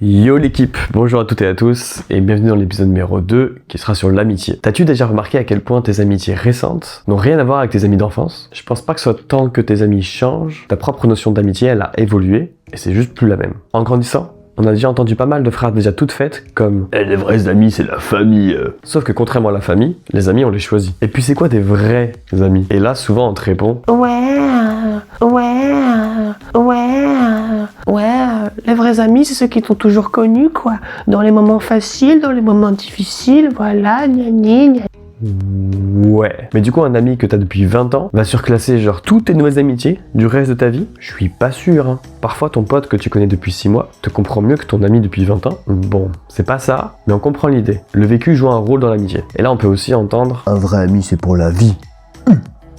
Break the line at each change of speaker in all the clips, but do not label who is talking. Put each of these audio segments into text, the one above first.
Yo l'équipe, bonjour à toutes et à tous et bienvenue dans l'épisode numéro 2 qui sera sur l'amitié. T'as-tu déjà remarqué à quel point tes amitiés récentes n'ont rien à voir avec tes amis d'enfance? Je pense pas que ce soit tant que tes amis changent, ta propre notion d'amitié elle a évolué et c'est juste plus la même. En grandissant, on a déjà entendu pas mal de phrases déjà toutes faites comme les vrais amis c'est la famille. Sauf que contrairement à la famille, les amis on les choisit. Et puis c'est quoi des vrais amis? Et là souvent on te répond
les vrais amis, c'est ceux qui t'ont toujours connu, quoi. Dans les moments faciles, dans les moments difficiles, voilà, gna gna gna.
Ouais. Mais du coup, un ami que t'as depuis 20 ans va surclasser genre toutes tes nouvelles amitiés du reste de ta vie? Je suis pas sûr, hein. Parfois, ton pote que tu connais depuis 6 mois te comprend mieux que ton ami depuis 20 ans. Bon, c'est pas ça, mais on comprend l'idée. Le vécu joue un rôle dans l'amitié. Et là, on peut aussi entendre
un vrai ami, c'est pour la vie.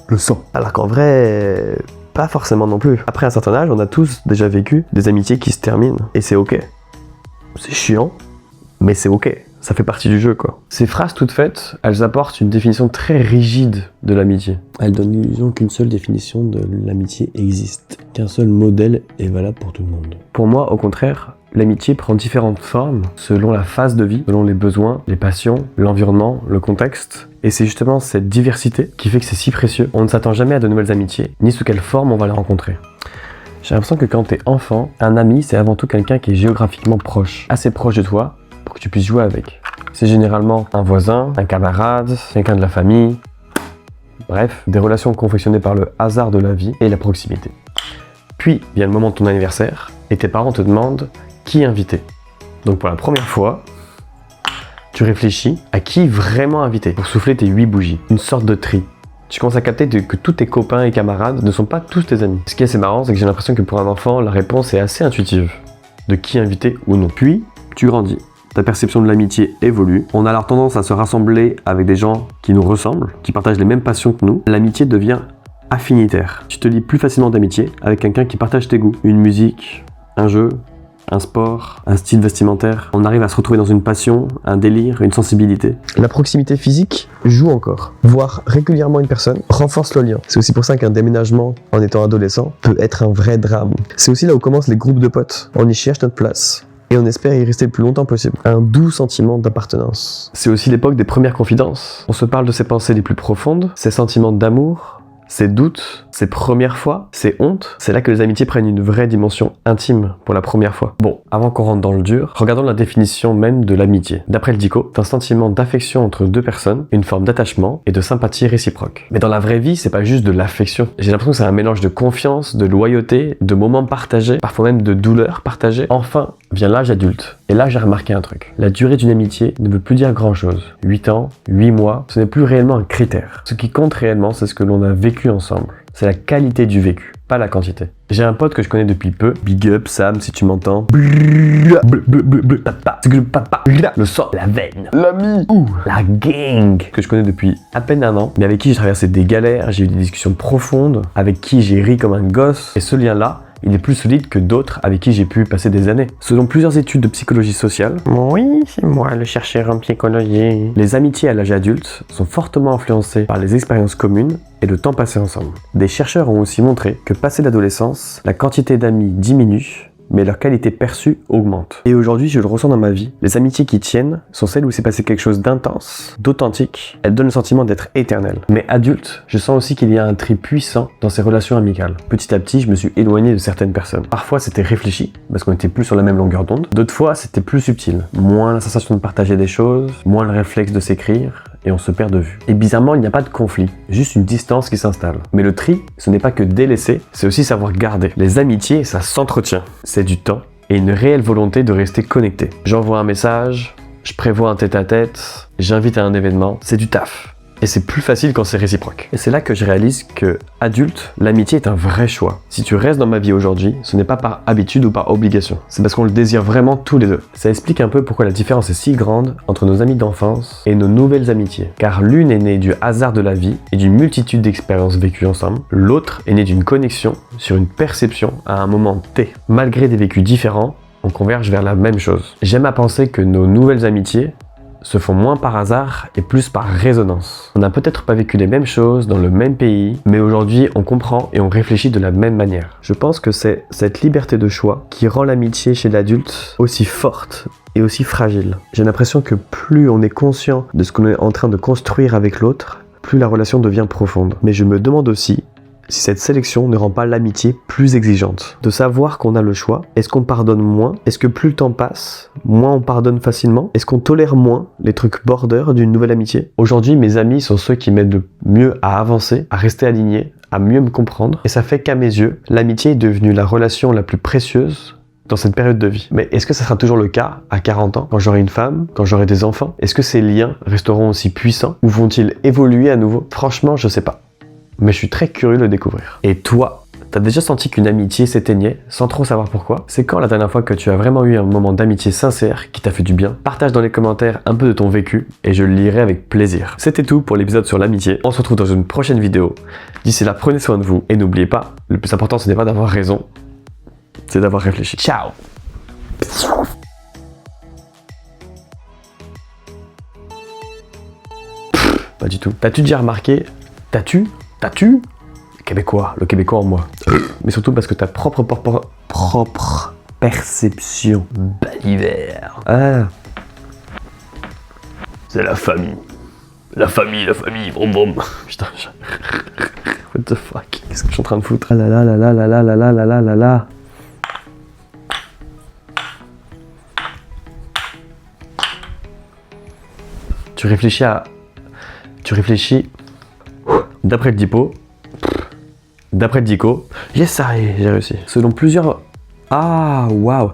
Le sang.
Alors qu'en vrai, pas forcément non plus. Après un certain âge, on a tous déjà vécu des amitiés qui se terminent. Et c'est ok. C'est chiant, mais c'est ok. Ça fait partie du jeu, quoi. Ces phrases toutes faites, elles apportent une définition très rigide de l'amitié. Elles donnent l'illusion qu'une seule définition de l'amitié existe, qu'un seul modèle est valable pour tout le monde. Pour moi, au contraire, l'amitié prend différentes formes selon la phase de vie, selon les besoins, les passions, l'environnement, le contexte. Et c'est justement cette diversité qui fait que c'est si précieux. On ne s'attend jamais à de nouvelles amitiés, ni sous quelle forme on va les rencontrer. J'ai l'impression que quand t'es enfant, un ami, c'est avant tout quelqu'un qui est géographiquement proche, assez proche de toi, pour que tu puisses jouer avec. C'est généralement un voisin, un camarade, quelqu'un de la famille. Bref, des relations confectionnées par le hasard de la vie et la proximité. Puis vient le moment de ton anniversaire, et tes parents te demandent qui inviter. Donc pour la première fois, tu réfléchis à qui vraiment inviter pour souffler tes 8 bougies. Une sorte de tri. Tu commences à capter que tous tes copains et camarades ne sont pas tous tes amis. Ce qui est assez marrant, c'est que j'ai l'impression que pour un enfant, la réponse est assez intuitive. De qui inviter ou non. Puis, tu grandis. Ta perception de l'amitié évolue. On a alors tendance à se rassembler avec des gens qui nous ressemblent, qui partagent les mêmes passions que nous. L'amitié devient affinitaire. Tu te lis plus facilement d'amitié avec quelqu'un qui partage tes goûts. Une musique, un jeu, un sport, un style vestimentaire. On arrive à se retrouver dans une passion, un délire, une sensibilité. La proximité physique joue encore. Voir régulièrement une personne renforce le lien. C'est aussi pour ça qu'un déménagement en étant adolescent peut être un vrai drame. C'est aussi là où commencent les groupes de potes. On y cherche notre place. Et on espère y rester le plus longtemps possible. Un doux sentiment d'appartenance. C'est aussi l'époque des premières confidences. On se parle de ses pensées les plus profondes, ses sentiments d'amour, ses doutes, ses premières fois, ses hontes. C'est là que les amitiés prennent une vraie dimension intime pour la première fois. Bon, avant qu'on rentre dans le dur, regardons la définition même de l'amitié. D'après le Dico, c'est un sentiment d'affection entre deux personnes, une forme d'attachement et de sympathie réciproque. Mais dans la vraie vie, c'est pas juste de l'affection. J'ai l'impression que c'est un mélange de confiance, de loyauté, de moments partagés, parfois même de douleurs partagées. Enfin, vient l'âge adulte. Et là, j'ai remarqué un truc. La durée d'une amitié ne veut plus dire grand-chose. 8 ans, 8 mois, ce n'est plus réellement un critère. Ce qui compte réellement, c'est ce que l'on a vécu ensemble. C'est la qualité du vécu, pas la quantité. J'ai un pote que je connais depuis peu. Big up, Sam, si tu m'entends. Le sang, la veine, l'ami, la gang. Que je connais depuis à peine un an, mais avec qui j'ai traversé des galères, j'ai eu des discussions profondes, avec qui j'ai ri comme un gosse. Et ce lien-là, il est plus solide que d'autres avec qui j'ai pu passer des années. Selon plusieurs études de psychologie sociale, oui, c'est moi le chercheur en psychologie, les amitiés à l'âge adulte sont fortement influencées par les expériences communes et le temps passé ensemble. Des chercheurs ont aussi montré que passé l'adolescence, la quantité d'amis diminue, mais leur qualité perçue augmente. Et aujourd'hui, je le ressens dans ma vie. Les amitiés qui tiennent sont celles où s'est passé quelque chose d'intense, d'authentique. Elles donnent le sentiment d'être éternelles. Mais adulte, je sens aussi qu'il y a un tri puissant dans ces relations amicales. Petit à petit, je me suis éloigné de certaines personnes. Parfois, c'était réfléchi, parce qu'on était plus sur la même longueur d'onde. D'autres fois, c'était plus subtil. Moins la sensation de partager des choses, moins le réflexe de s'écrire, et on se perd de vue. Et bizarrement, il n'y a pas de conflit, juste une distance qui s'installe. Mais le tri, ce n'est pas que délaisser, c'est aussi savoir garder. Les amitiés, ça s'entretient. C'est du temps et une réelle volonté de rester connecté. J'envoie un message, je prévois un tête-à-tête, j'invite à un événement, c'est du taf. Et c'est plus facile quand c'est réciproque. Et c'est là que je réalise que, adulte, l'amitié est un vrai choix. Si tu restes dans ma vie aujourd'hui, ce n'est pas par habitude ou par obligation. C'est parce qu'on le désire vraiment tous les deux. Ça explique un peu pourquoi la différence est si grande entre nos amis d'enfance et nos nouvelles amitiés. Car l'une est née du hasard de la vie et d'une multitude d'expériences vécues ensemble. L'autre est née d'une connexion sur une perception à un moment T. Malgré des vécus différents, on converge vers la même chose. J'aime à penser que nos nouvelles amitiés se font moins par hasard et plus par résonance. On n'a peut-être pas vécu les mêmes choses dans le même pays, mais aujourd'hui on comprend et on réfléchit de la même manière. Je pense que c'est cette liberté de choix qui rend l'amitié chez l'adulte aussi forte et aussi fragile. J'ai l'impression que plus on est conscient de ce qu'on est en train de construire avec l'autre, plus la relation devient profonde. Mais je me demande aussi si cette sélection ne rend pas l'amitié plus exigeante. De savoir qu'on a le choix, est-ce qu'on pardonne moins? Est-ce que plus le temps passe, moins on pardonne facilement? Est-ce qu'on tolère moins les trucs border d'une nouvelle amitié? Aujourd'hui, mes amis sont ceux qui m'aident le mieux à avancer, à rester alignés, à mieux me comprendre. Et ça fait qu'à mes yeux, l'amitié est devenue la relation la plus précieuse dans cette période de vie. Mais est-ce que ça sera toujours le cas à 40 ans, quand j'aurai une femme, quand j'aurai des enfants? Est-ce que ces liens resteront aussi puissants ou vont-ils évoluer à nouveau? Franchement, je sais pas. Mais je suis très curieux de le découvrir. Et toi, t'as déjà senti qu'une amitié s'éteignait sans trop savoir pourquoi? C'est quand la dernière fois que tu as vraiment eu un moment d'amitié sincère qui t'a fait du bien? Partage dans les commentaires un peu de ton vécu et je le lirai avec plaisir. C'était tout pour l'épisode sur l'amitié. On se retrouve dans une prochaine vidéo. D'ici là, prenez soin de vous et n'oubliez pas, le plus important ce n'est pas d'avoir raison, c'est d'avoir réfléchi. Ciao! Pas du tout. T'as-tu déjà remarqué? T'as-tu le Québécois en moi. Mais surtout parce que ta propre perception balivère. Ah. C'est la famille. La famille, brom brom. Putain, what the fuck? Qu'est-ce que je suis en train de foutre? Ah là là là là là là là là là là là. Tu réfléchis d'après le dipo. D'après le dico. Yes, ça y est, j'ai réussi. Selon plusieurs... Ah, waouh.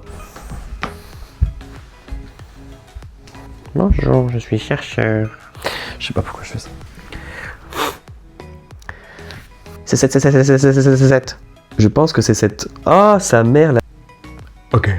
Bonjour, je suis chercheur. Je sais pas pourquoi je fais ça. C'est 7. Je pense que c'est cette... Ah, sa mère, là. Ok.